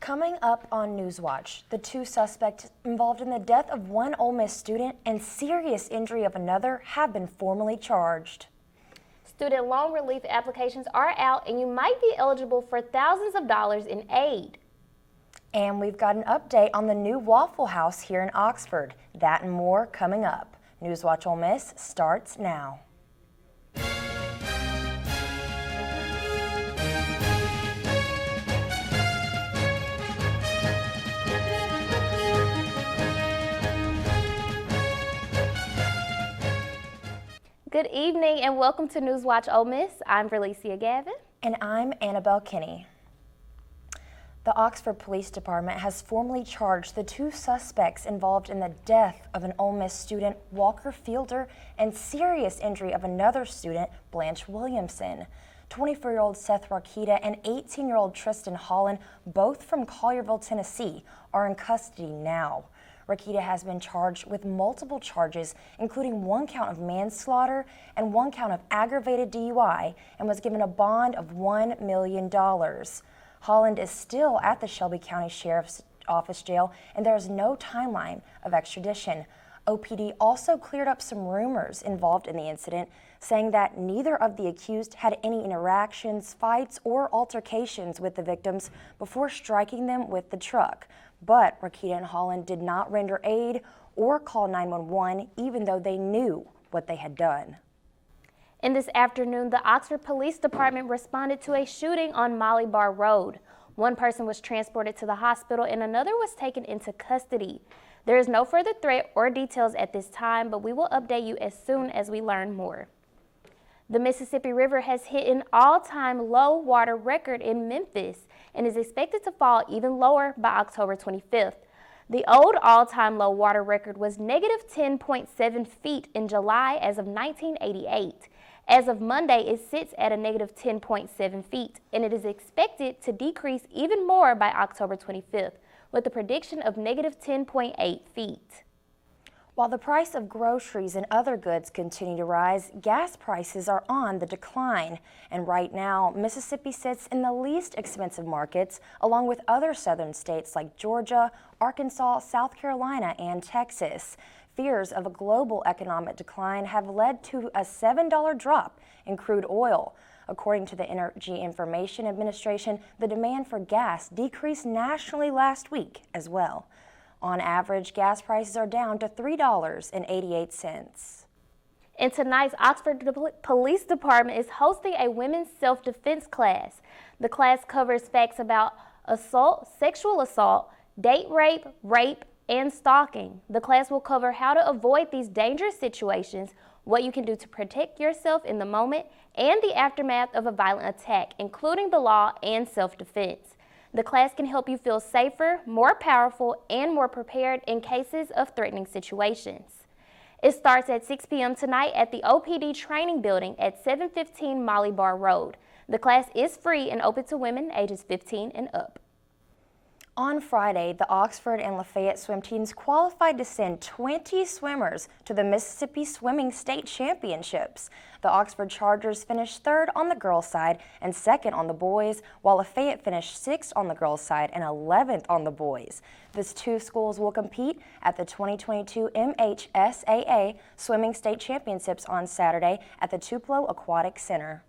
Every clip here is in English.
Coming up on NewsWatch, the two suspects involved in the death of one Ole Miss student and serious injury of another have been formally charged. Student loan relief applications are out and you might be eligible for thousands of dollars in aid. And we've got an update on the new Waffle House here in Oxford. That and more coming up. NewsWatch Ole Miss starts now. Good evening and welcome to NewsWatch Ole Miss. I'm Verlecia Gavin. And I'm Annabelle Kinney. The Oxford Police Department has formally charged the two suspects involved in the death of an Ole Miss student, Walker Fielder, and serious injury of another student, Blanche Williamson. 24-year-old Seth Rakita and 18-year-old Tristan Holland, both from Collierville, Tennessee, are in custody now. Rakita has been charged with multiple charges, including one count of manslaughter and one count of aggravated DUI, and was given a bond of $1 million. Holland is still at the Shelby County Sheriff's Office jail, and there is no timeline of extradition. OPD also cleared up some rumors involved in the incident, saying that neither of the accused had any interactions, fights, or altercations with the victims before striking them with the truck. But Rakita and Holland did not render aid or call 911, even though they knew what they had done. And this afternoon, the Oxford Police Department responded to a shooting on Molly Bar Road. One person was transported to the hospital and another was taken into custody. There is no further threat or details at this time, but we will update you as soon as we learn more. The Mississippi River has hit an all-time low water record in Memphis and is expected to fall even lower by October 25th. The old all-time low water record was negative 10.7 feet in July as of 1988. As of Monday, it sits at a negative 10.7 feet, and it is expected to decrease even more by October 25th, with a prediction of negative 10.8 feet. While the price of groceries and other goods continue to rise, gas prices are on the decline. And right now, Mississippi sits in the least expensive markets, along with other southern states like Georgia, Arkansas, South Carolina, and Texas. Fears of a global economic decline have led to a $7 drop in crude oil. According to the Energy Information Administration, the demand for gas decreased nationally last week as well. On average, gas prices are down to $3.88. And tonight's Oxford Police Department is hosting a women's self-defense class. The class covers facts about assault, sexual assault, date rape, rape, and stalking. The class will cover how to avoid these dangerous situations, what you can do to protect yourself in the moment, and the aftermath of a violent attack, including the law and self-defense. The class can help you feel safer, more powerful, and more prepared in cases of threatening situations. It starts at 6 p.m. tonight at the OPD Training Building at 715 Molly Bar Road. The class is free and open to women ages 15 and up. On Friday, the Oxford and Lafayette swim teams qualified to send 20 swimmers to the Mississippi Swimming State Championships. The Oxford Chargers finished third on the girls' side and second on the boys', while Lafayette finished sixth on the girls' side and 11th on the boys'. These two schools will compete at the 2022 MHSAA Swimming State Championships on Saturday at the Tupelo Aquatic Center.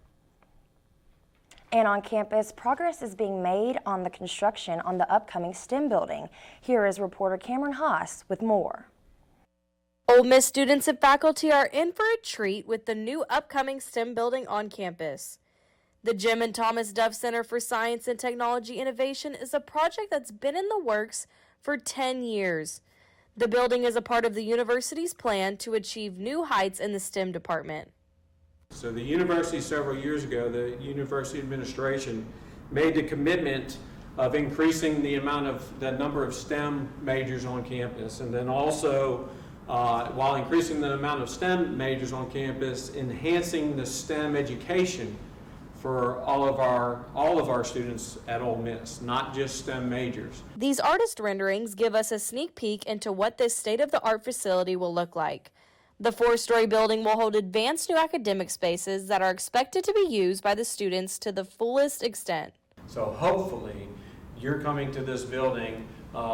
And on campus, progress is being made on the construction on the upcoming STEM building. Here is reporter Cameron Haas with more. Ole Miss students and faculty are in for a treat with the new upcoming STEM building on campus. The Jim and Thomas Duff Center for Science and Technology Innovation is a project that's been in the works for 10 years. The building is a part of the university's plan to achieve new heights in the STEM department. So the university several years ago, the university administration made the commitment of increasing the number of STEM majors on campus, and then also while increasing the amount of STEM majors on campus, enhancing the STEM education for all of our students at Ole Miss, not just STEM majors. These artist renderings give us a sneak peek into what this state-of-the-art facility will look like. The 4-story building will hold advanced new academic spaces that are expected to be used by the students to the fullest extent. So hopefully you're coming to this building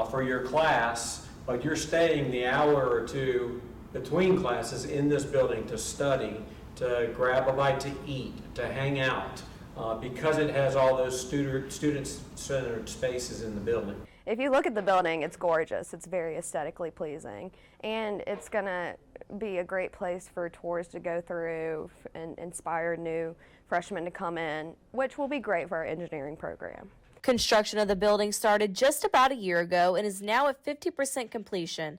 for your class, but you're staying the hour or two between classes in this building to study, to grab a bite to eat, to hang out, because it has all those student-centered spaces in the building. If you look at the building, it's gorgeous. It's very aesthetically pleasing, and it's going to be a great place for tours to go through and inspire new freshmen to come in, which will be great for our engineering program. Construction of the building started just about a year ago and is now at 50% completion.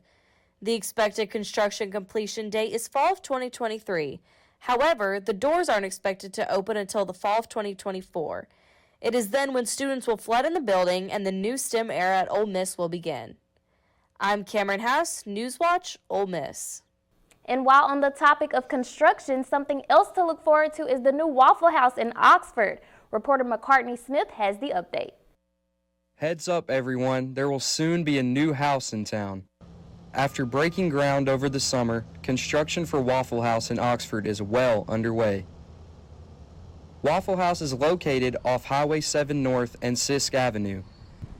The expected construction completion date is fall of 2023. However, the doors aren't expected to open until the fall of 2024. It is then when students will flood in the building and the new STEM era at Ole Miss will begin. I'm Cameron House, NewsWatch Ole Miss. And while on the topic of construction, something else to look forward to is the new Waffle House in Oxford. Reporter McCartney Smith has the update. Heads up, everyone. There will soon be a new house in town. After breaking ground over the summer, construction for Waffle House in Oxford is well underway. Waffle House is located off Highway 7 North and Sisk Avenue.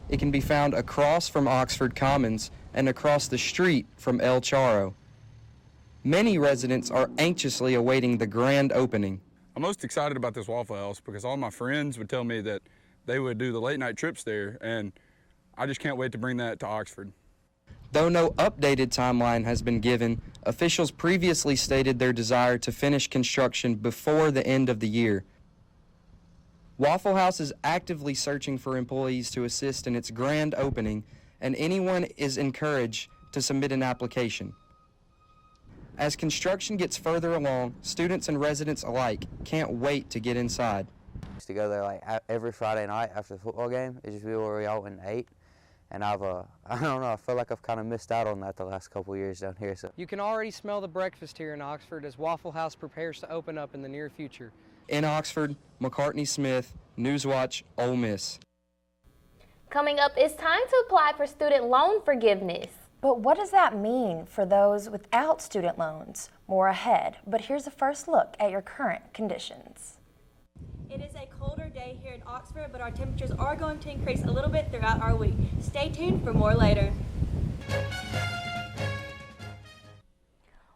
It can be found across from Oxford Commons and across the street from El Charo. Many residents are anxiously awaiting the grand opening. I'm most excited about this Waffle House because all my friends would tell me that they would do the late night trips there, and I just can't wait to bring that to Oxford. Though no updated timeline has been given, officials previously stated their desire to finish construction before the end of the year. Waffle House is actively searching for employees to assist in its grand opening, and anyone is encouraged to submit an application. As construction gets further along, students and residents alike can't wait to get inside. To go there like every Friday night after the football game. It just be where we all went and ate. And I don't know, I feel like I've kind of missed out on that the last couple of years down here. So you can already smell the breakfast here in Oxford as Waffle House prepares to open up in the near future. In Oxford, McCartney Smith, NewsWatch Ole Miss. Coming up, it's time to apply for student loan forgiveness. But what does that mean for those without student loans? More ahead, but here's a first look at your current conditions. It is a colder day here in Oxford, but our temperatures are going to increase a little bit throughout our week. Stay tuned for more later.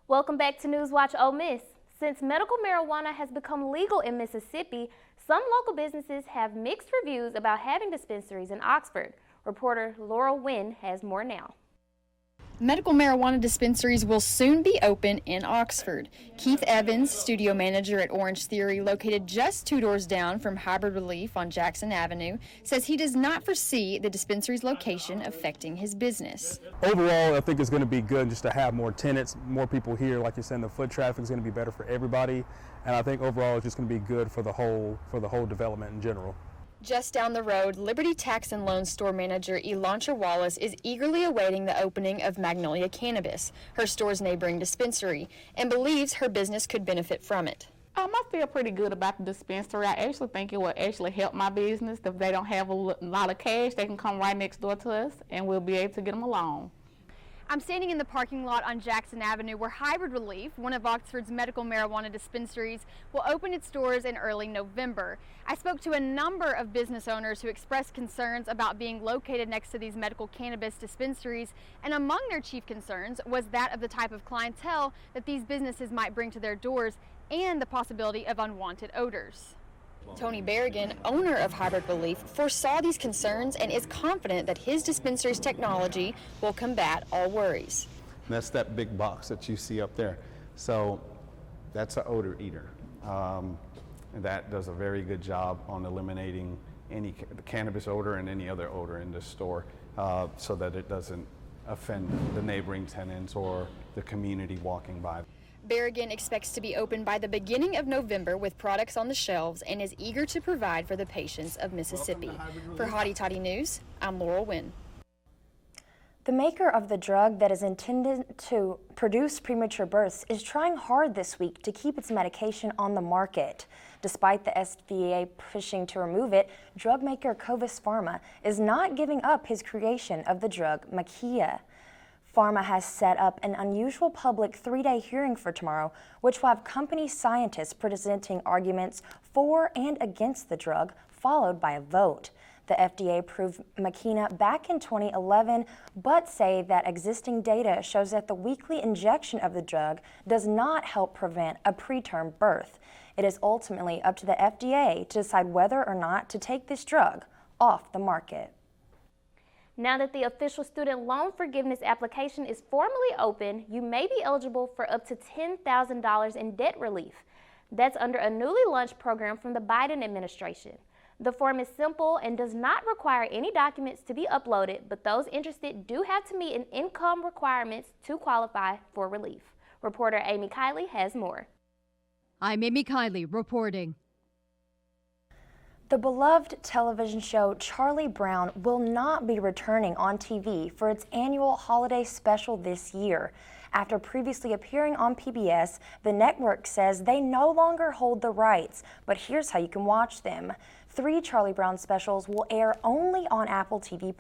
Welcome back to NewsWatch Ole Miss. Since medical marijuana has become legal in Mississippi, some local businesses have mixed reviews about having dispensaries in Oxford. Reporter Laurel Wynn has more now. Medical marijuana dispensaries will soon be open in Oxford. Keith Evans, studio manager at Orange Theory, located just 2 doors down from Hybrid Relief on Jackson Avenue, says he does not foresee the dispensary's location affecting his business. Overall, I think it's going to be good just to have more tenants, more people here. Like you're saying, the foot traffic is going to be better for everybody, and I think overall it's just going to be good for the whole development in general. Just down the road, Liberty Tax and Loan Store manager Elantra Wallace is eagerly awaiting the opening of Magnolia Cannabis, her store's neighboring dispensary, and believes her business could benefit from it. I feel pretty good about the dispensary. I actually think it will actually help my business. If they don't have a lot of cash, they can come right next door to us and we'll be able to get them a loan. I'm standing in the parking lot on Jackson Avenue where Hybrid Relief, one of Oxford's medical marijuana dispensaries, will open its doors in early November. I spoke to a number of business owners who expressed concerns about being located next to these medical cannabis dispensaries, and among their chief concerns was that of the type of clientele that these businesses might bring to their doors and the possibility of unwanted odors. Tony Berrigan, owner of Hybrid Relief, foresaw these concerns and is confident that his dispensary's technology will combat all worries. That's that big box that you see up there. So that's an odor eater. And that does a very good job on eliminating any cannabis odor and any other odor in this store so that it doesn't offend the neighboring tenants or the community walking by. Berrigan expects to be open by the beginning of November with products on the shelves and is eager to provide for the patients of Mississippi. For Hotty Toddy News, I'm Laurel Wynn. The maker of the drug that is intended to produce premature births is trying hard this week to keep its medication on the market. Despite the FDA pushing to remove it, drug maker Covis Pharma is not giving up his creation of the drug Maquia. Pharma has set up an unusual public 3-day hearing for tomorrow, which will have company scientists presenting arguments for and against the drug, followed by a vote. The FDA approved Makina back in 2011, but say that existing data shows that the weekly injection of the drug does not help prevent a preterm birth. It is ultimately up to the FDA to decide whether or not to take this drug off the market. Now that the official student loan forgiveness application is formally open, you may be eligible for up to $10,000 in debt relief. That's under a newly launched program from the Biden administration. The form is simple and does not require any documents to be uploaded, but those interested do have to meet an income requirements to qualify for relief. Reporter Amy Kiley has more. I'm Amy Kiley reporting. The beloved television show Charlie Brown will not be returning on TV for its annual holiday special this year. After previously appearing on PBS, the network says they no longer hold the rights, but here's how you can watch them. 3 Charlie Brown specials will air only on Apple TV+.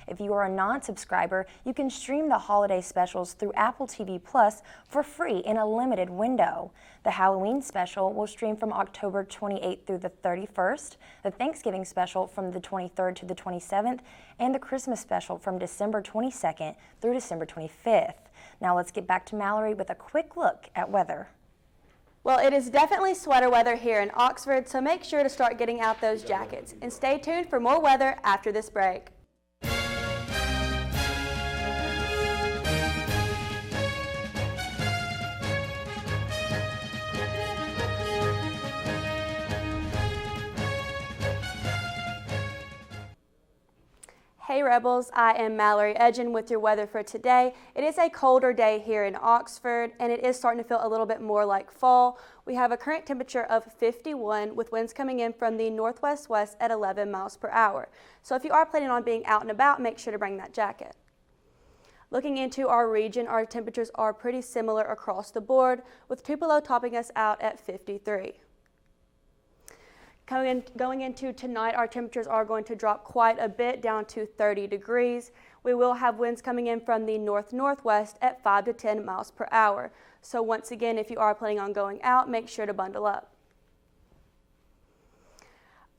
If you are a non-subscriber, you can stream the holiday specials through Apple TV+ for free in a limited window. The Halloween special will stream from October 28th through the 31st, the Thanksgiving special from the 23rd to the 27th, and the Christmas special from December 22nd through December 25th. Now let's get back to Mallory with a quick look at weather. Well, it is definitely sweater weather here in Oxford, so make sure to start getting out those jackets. And stay tuned for more weather after this break. Hey Rebels, I am Mallory Edgen with your weather for today. It is a colder day here in Oxford and it is starting to feel a little bit more like fall. We have a current temperature of 51 with winds coming in from the northwest-west at 11 miles per hour. So if you are planning on being out and about, make sure to bring that jacket. Looking into our region, our temperatures are pretty similar across the board with Tupelo topping us out at 53. Going into tonight, our temperatures are going to drop quite a bit down to 30 degrees. We will have winds coming in from the north-northwest at 5 to 10 miles per hour. So once again, if you are planning on going out, make sure to bundle up.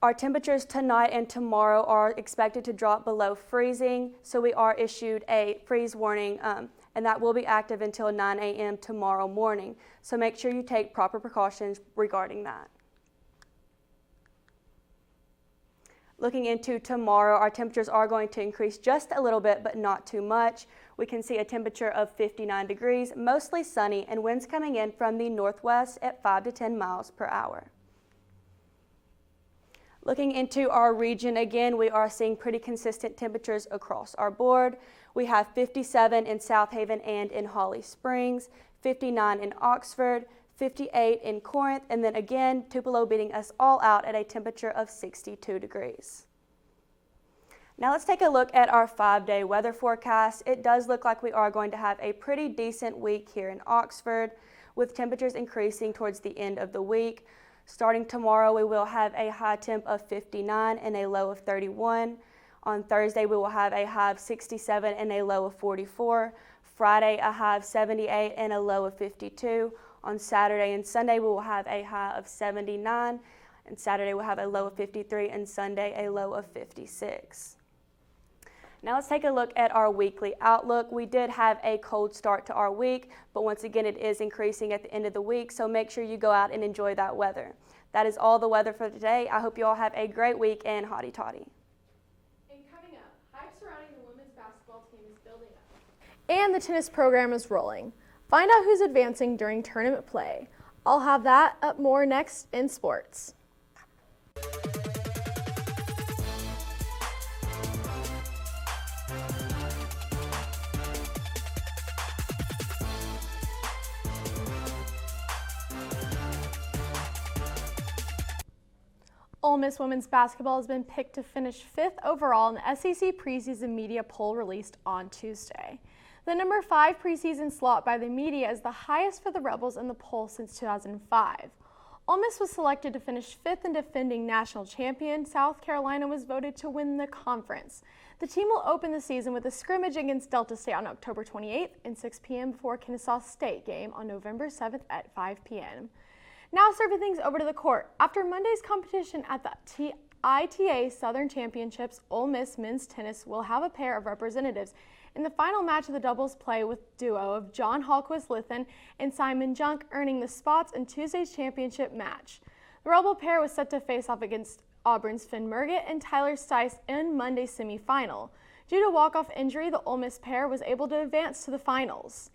Our temperatures tonight and tomorrow are expected to drop below freezing, so we are issued a freeze warning, and that will be active until 9 a.m. tomorrow morning. So make sure you take proper precautions regarding that. Looking into tomorrow, our temperatures are going to increase just a little bit, but not too much. We can see a temperature of 59 degrees, mostly sunny, and winds coming in from the northwest at 5 to 10 miles per hour. Looking into our region again, we are seeing pretty consistent temperatures across our board. We have 57 in South Haven and in Holly Springs, 59 in Oxford, 58 in Corinth, and then again, Tupelo beating us all out at a temperature of 62 degrees. Now let's take a look at our 5-day weather forecast. It does look like we are going to have a pretty decent week here in Oxford, with temperatures increasing towards the end of the week. Starting tomorrow, we will have a high temp of 59 and a low of 31. On Thursday, we will have a high of 67 and a low of 44. Friday, a high of 78 and a low of 52. On Saturday and Sunday, we will have a high of 79, and Saturday we'll have a low of 53, and Sunday a low of 56. Now let's take a look at our weekly outlook. We did have a cold start to our week, but once again, it is increasing at the end of the week, so make sure you go out and enjoy that weather. That is all the weather for today. I hope you all have a great week and hotty toddy. And coming up, hype surrounding the women's basketball team is building up. And the tennis program is rolling. Find out who's advancing during tournament play. I'll have that up more next in sports. Ole Miss women's basketball has been picked to finish 5th overall in the SEC preseason media poll released on Tuesday. The number 5 preseason slot by the media is the highest for the Rebels in the poll since 2005. Ole Miss was selected to finish 5th and defending national champion. South Carolina was voted to win the conference. The team will open the season with a scrimmage against Delta State on October 28th and 6 p.m. before Kennesaw State game on November 7th at 5 p.m. Now serving things over to the court. After Monday's competition at the ITA Southern Championships, Ole Miss men's tennis will have a pair of representatives in the final match of the doubles play with duo of John Hallquist-Lithen and Simon Junk earning the spots in Tuesday's championship match. The Rebel pair was set to face off against Auburn's Finn Murgett and Tyler Stice in Monday's semifinal. Due to walk-off injury, the Ole Miss pair was able to advance to the finals.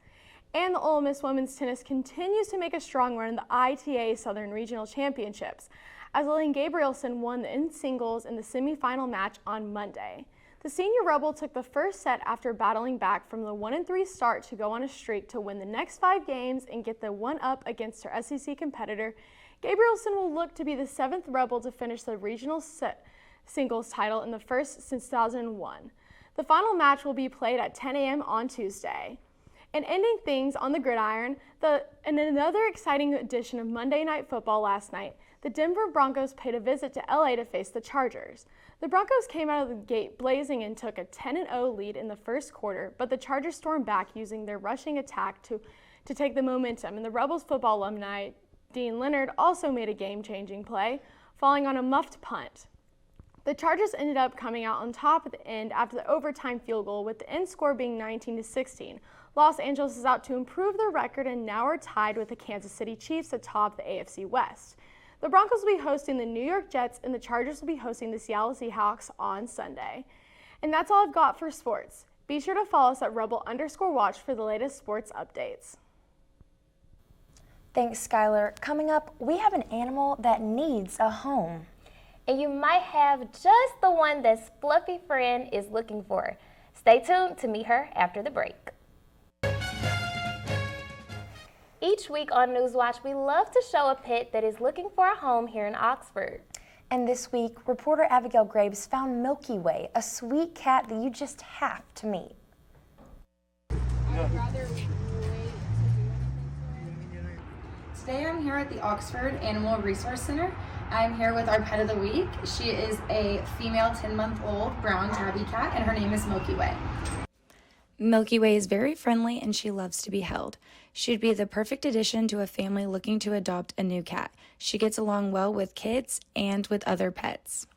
And the Ole Miss women's tennis continues to make a strong run in the ITA Southern Regional Championships, as Lillian Gabrielson won in singles in the semifinal match on Monday. The senior Rebel took the first set after battling back from the 1-3 start to go on a streak to win the next 5 games and get the one-up against her SEC competitor. Gabrielson will look to be the 7th Rebel to finish the regional singles title in the first since 2001. The final match will be played at 10 a.m. on Tuesday. And ending things on the gridiron, in another exciting edition of Monday Night Football last night, the Denver Broncos paid a visit to LA to face the Chargers. The Broncos came out of the gate blazing and took a 10-0 lead in the first quarter, but the Chargers stormed back using their rushing attack to take the momentum, and the Rebels football alumni Dean Leonard also made a game-changing play, falling on a muffed punt. The Chargers ended up coming out on top at the end after the overtime field goal, with the end score being 19-16. Los Angeles is out to improve their record and now are tied with the Kansas City Chiefs atop the AFC West. The Broncos will be hosting the New York Jets and the Chargers will be hosting the Seattle Seahawks on Sunday. And that's all I've got for sports. Be sure to follow us at Rebel_Watch for the latest sports updates. Thanks, Skylar. Coming up, we have an animal that needs a home. And you might have just the one this fluffy friend is looking for. Stay tuned to meet her after the break. Each week on NewsWatch, we love to show a pet that is looking for a home here in Oxford. And this week, reporter Abigail Graves found Milky Way, a sweet cat that you just have to meet. Today I'm here at the Oxford Animal Resource Center. I'm here with our pet of the week. She is a female 10-month-old brown tabby cat, and her name is Milky Way. Milky Way is very friendly and she loves to be held. She'd be the perfect addition to a family looking to adopt a new cat. She gets along well with kids and with other pets.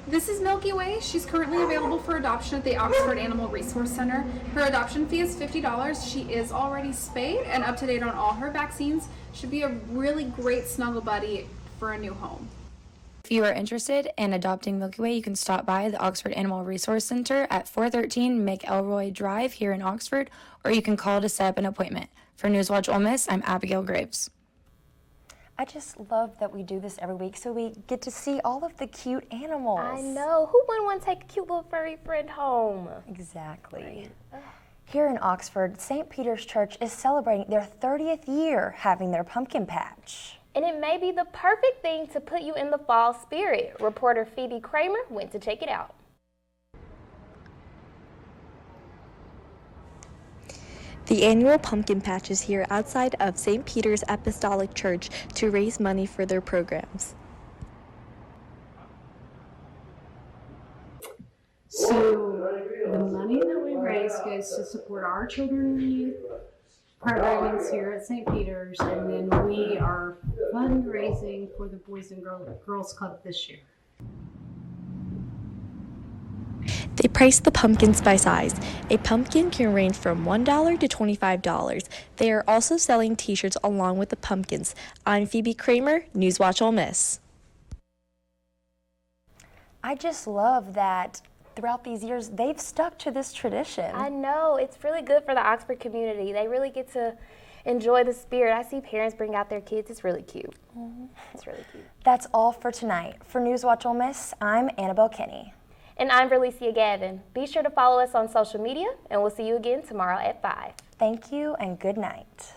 This is Milky Way. She's currently available for adoption at the Oxford Animal Resource Center. Her adoption fee is $50. She is already spayed and up to date on all her vaccines. Should be a really great snuggle buddy for a new home. If you are interested in adopting Milky Way, you can stop by the Oxford Animal Resource Center at 413 McElroy Drive here in Oxford, or you can call to set up an appointment. For NewsWatch Ole Miss, I'm Abigail Graves. I just love that we do this every week so we get to see all of the cute animals. I know. Who wouldn't want to take a cute little furry friend home? Exactly. Here in Oxford, St. Peter's Church is celebrating their 30th year having their pumpkin patch. And it may be the perfect thing to put you in the fall spirit. Reporter Phoebe Kramer went to check it out. The annual pumpkin patch is here outside of St. Peter's Apostolic Church to raise money for their programs. So the money that we raise goes to support our children and youth programming here at St. Peter's, and then we are fundraising for the Boys and Girls Club this year. They price the pumpkins by size. A pumpkin can range from $1 to $25. They are also selling t-shirts along with the pumpkins. I'm Phoebe Kramer, NewsWatch Ole Miss. I just love that throughout these years, they've stuck to this tradition. I know. It's really good for the Oxford community. They really get to enjoy the spirit. I see parents bring out their kids. It's really cute. It's really cute. That's all for tonight. For NewsWatch Ole Miss, I'm Annabelle Kinney. And I'm Verlecia Gavin. Be sure to follow us on social media, and we'll see you again tomorrow at 5. Thank you and good night.